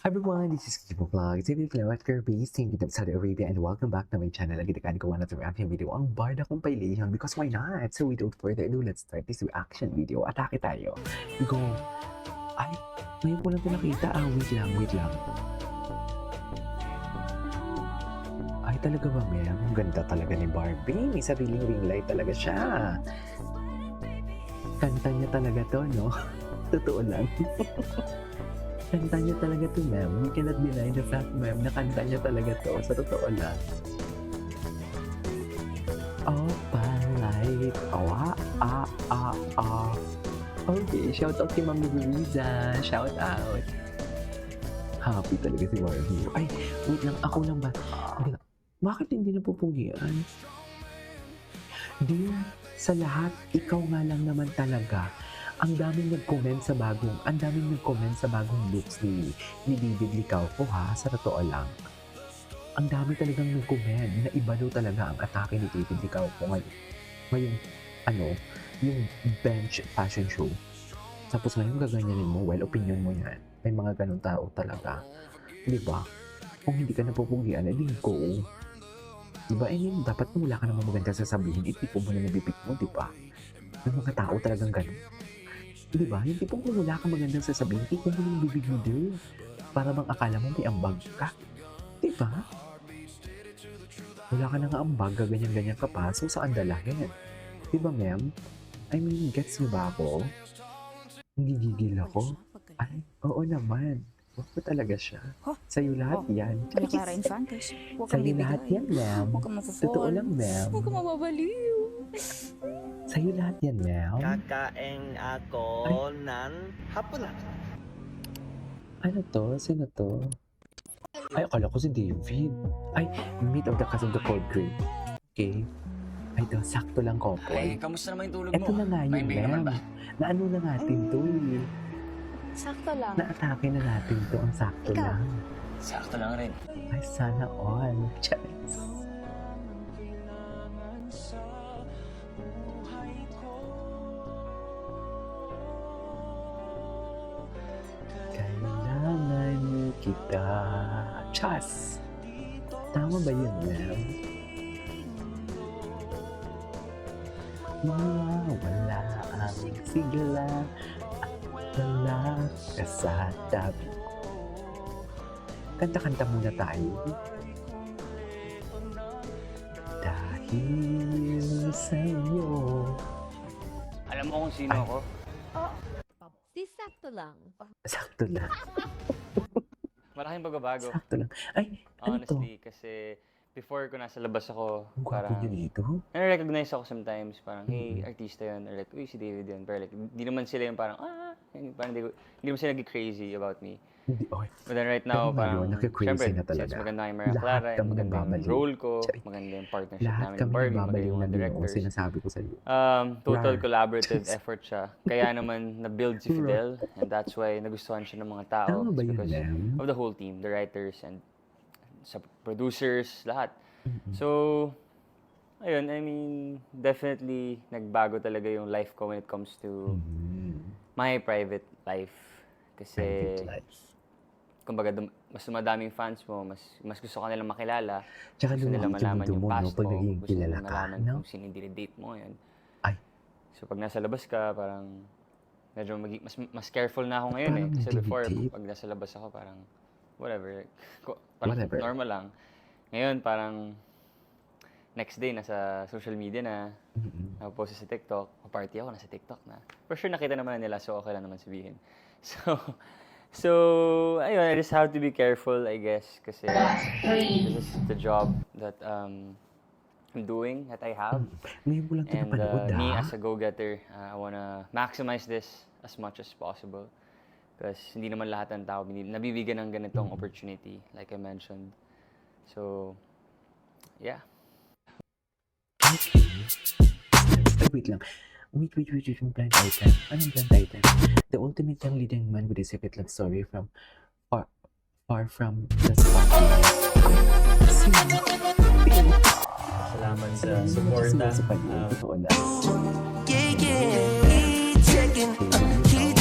Hi everyone, this is Kibo Vlog. TV Flower based in Saudi Arabia and welcome back to my channel. Lagi dekan ko na reaction video ang Barda compilation because why not? So without further ado, let's start this reaction video. Atake tayo. Go. Ay, ngayon ko lang ito nakita. Wait lang. Ay, talaga ba, Mel? Ang ganda talaga ni Barbie. May sariling ring light talaga siya. Kanta niya talaga to, no? Totoo lang. Kanta niya talaga to, ma'am. You cannot deny the fact, ma'am, na kanta niya talaga to. Sa totoo lang. Oh, palay. Okay, shout out kay Ma'am Luisa. Shout out. Happy talaga si Barbie. Ay, wait lang. Ako lang ba? Hindi nga. Bakit hindi napupugian? Dear, sa lahat, ikaw nga lang naman talaga. Ang daming nag-comment sa bagong looks ni David Licauco, ha, sa totoo lang. Ang dami talagang nag-comment na iba daw talaga ang atake ni David Licauco ngayong yung bench fashion show. Tapos ngayon gaganyanin mo, well, opinion mo yan. May mga ganun tao talaga. Di ba? Kung hindi ka napupugian, edi go. Di ba? Dapat mo wala ka namang maganda sasabihin, itipo mo na nabibig mo, di ba? May mga tao talagang ganun. Di ba? Yung tipong kung wala kang magandang sasabihin, ikaw mo yung bibig mo doon. Para bang akala mo may ambag ka. Di ba? Wala ka na nga ambag, ganyan-ganyan ka pa, so saan dalahin? Di ba, ma'am? I mean, gets niyo ba ako? Nagigigil ako? Ay, oo naman. Huwag ko talaga siya. Sa'yo lahat yan. Wala Clara Infantes. Huwag kang Sa'yo lahat yan, ma'am. Huwag kang mafo-fall. Totoo lang, ma'am. Huwag kang mababaliw. Sa'yo lahat yan, ma'am. Kakain ako ng hapunan. Ano to? Sino to? Ay, akala ko si David. Ay, meet of the cast of the cold grade. Okay. Ay, to, sakto lang couple. Ay, kamusta naman yung tulog Eto mo? na nga yun, Mahimbing naman ma'am. ba? Naano na natin to eh. Sakto lang. Na-atake na natin to. Ang sakto Ikaw. lang. Sakto lang rin. Ay, sana all. Charis. Kailangan kita. Chas! Tama ba yun, ma'am? Mawala ang sigla at wala ka sa tabi. Kanta-kanta muna tayo. Dahil sa'yo. Alam mo kung sino Ay. ako? Si sakto lang. Sakto lang. Malaking pagbabago. Sakto lang. Ay, ano to? Honestly, kasi before ko nasa labas ako, Ang gwapo parang niyo dito. na-recognize ako sometimes, parang, hey, artista yun, or like, uy, si David yun. Pero like, di naman sila yung parang, parang di naman sila nag-crazy about me. Hindi, okay. But then right now, Pero parang, ngayon, naki-crazy syempre, na talaga. since maganda yung Maria Lahat Clara, kami maganda yung nababaliw. role ko, Sorry. maganda yung partnership Lahat namin kami ng Barbie, nababaliw magaling na mga din. directors. Sinasabi ko sa iyo. Total Rar. collaborative Just- effort siya. Kaya naman na-build si Fidel, and that's why nagustuhan siya ng mga tao. Tama ba It's yun, because ma'am? of the whole team, the writers and sa producers, lahat. So, ayun, I mean, definitely nagbago talaga yung life ko when it comes to my private life. Kasi, Private life. kumbaga, mas madaming fans mo, mas gusto ka nilang makilala. Tsaka Gusto nila lumaki malaman mundo yung mo, no? past Pag mo. naging Gusto kilala nila ka, malaman no? kung sino yung dinidate mo ngayon. Ay. So, pag nasa labas ka, parang medyo mas careful na ako ngayon eh. Parang Kasi before, deep. pag nasa labas ako, parang whatever. Parang Whatever. normal lang. Ngayon, parang next day, nasa social media na, napopost sa TikTok, party ako, nasa TikTok na. For sure, nakita naman nila, so okay lang naman sabihin. So, ayun, I just have to be careful, I guess, kasi this is the job that I'm doing, that I have. Ngayon ko lang ito And napanood, me ha? as a go-getter, I wanna maximize this as much as possible. Because hindi naman lahat ng tao nabibigyan ng ganitong opportunity, like I mentioned. So, yeah. Okay. Ay, wait lang. Wait. Yung blind item. Anong blind item? The ultimate young leading man with a secret love story from far from the spotlight. Salamat sa suporta. Totoo lang.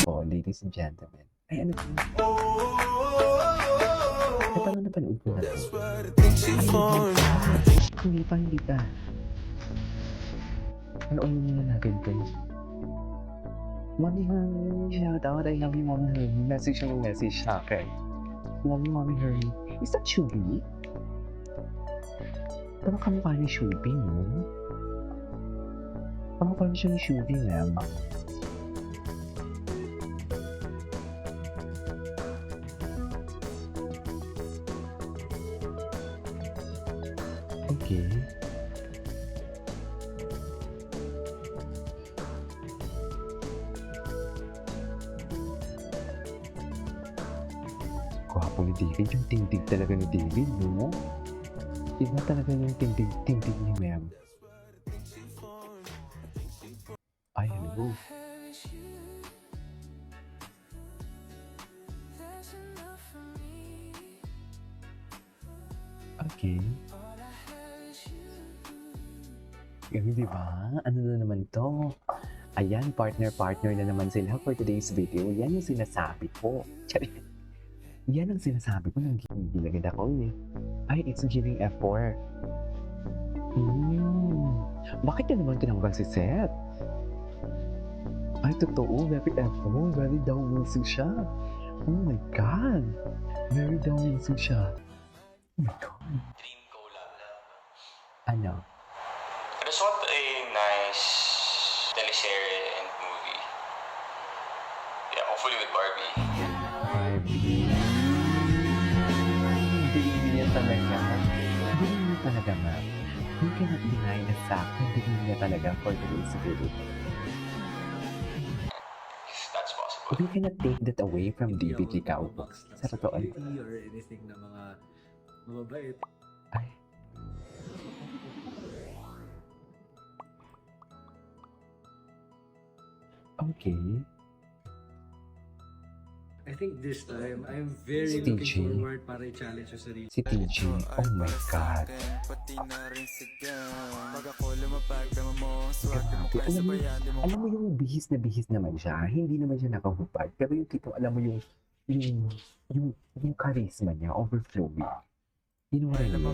Oh, ladies and gentlemen. Ay, ano to? napanood ko na to. Hindi pa. Panoorin muna natin to. Mommy Hermie, shout out. I love you, Mommy Hermie. Message sa akin. Love you, Mommy Hermie. Is that Shubi? Parang kamukha ni Shubi, no? Parang siya ni Shubi, ma'am. Okay. Gwapo ni David. Yung tindig talaga ni David, no? Iba talaga yung tindig ni ma'am. Ay, hello. Okay. Ganun, di ba? Ano na naman to? Ayan, partner na naman sila for today's video. Yan yung sinasabi ko. Charit. Yan ang sinasabi ko ng gilagid ako eh. Ay, it's giving F4. Bakit na naman tinanggal si Seth? Ay, totoo. Very F4. Very down-winsing siya. Oh my God. Very down-winsing siya. Oh my God. Dream collab lang. Ano? I just want a nice teleserye and movie. Yeah, hopefully with Barbie. Barbie. Believe niya talaga. Believe niya talaga, ma'am. You cannot deny the fact na believe niya talaga for today's video. If that's possible. We cannot take that away from David Licao. Sa totoo. or anything na mga mababait. Ay. Okay. I think this time, I'm very Si looking TJ. forward para i-challenge yung sarili. Si TJ. Oh my God. Grabe. Alam mo yung bihis naman siya. Hindi naman siya nakahupad. Pero yung tipo, alam mo yung charisma niya, overflowing. You know what I mean?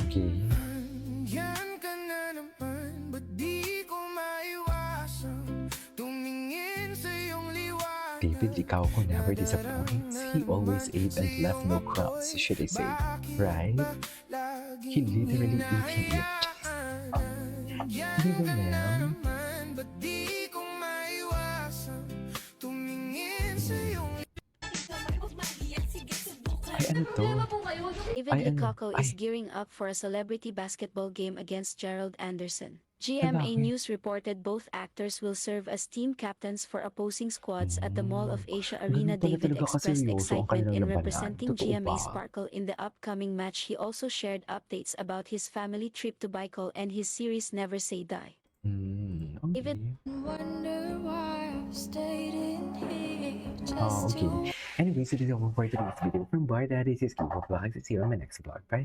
Okay. Yan ka na naman, ba't di ko maiwasan tumingin sa iyong liwanag? David Licao ko never disappoints. He always ate and left no crumbs, should I say. Right? He literally ate it. Di ba, ma'am? Ba't di ko maiwasan tumingin sa iyong Ay, ano to? David Ay, ano? Licao is Ay. gearing up for a celebrity basketball game against Gerald Anderson. GMA bakit? News reported both actors will serve as team captains for opposing squads at the Mall of Asia Arena. Ganun pala David talaga expressed kaseryoso ang excitement kanilang in labanan. representing Totoo GMA ba? Sparkle in the upcoming match. He also shared updates about his family trip to Bicol and his series Never Say Die. Okay. David- Wonder why I've stayed in here Oh, just to okay. Anyways, it is over for today's video from Bar Daddy. This is Keith. Hope you like to see you on my next vlog. Bye.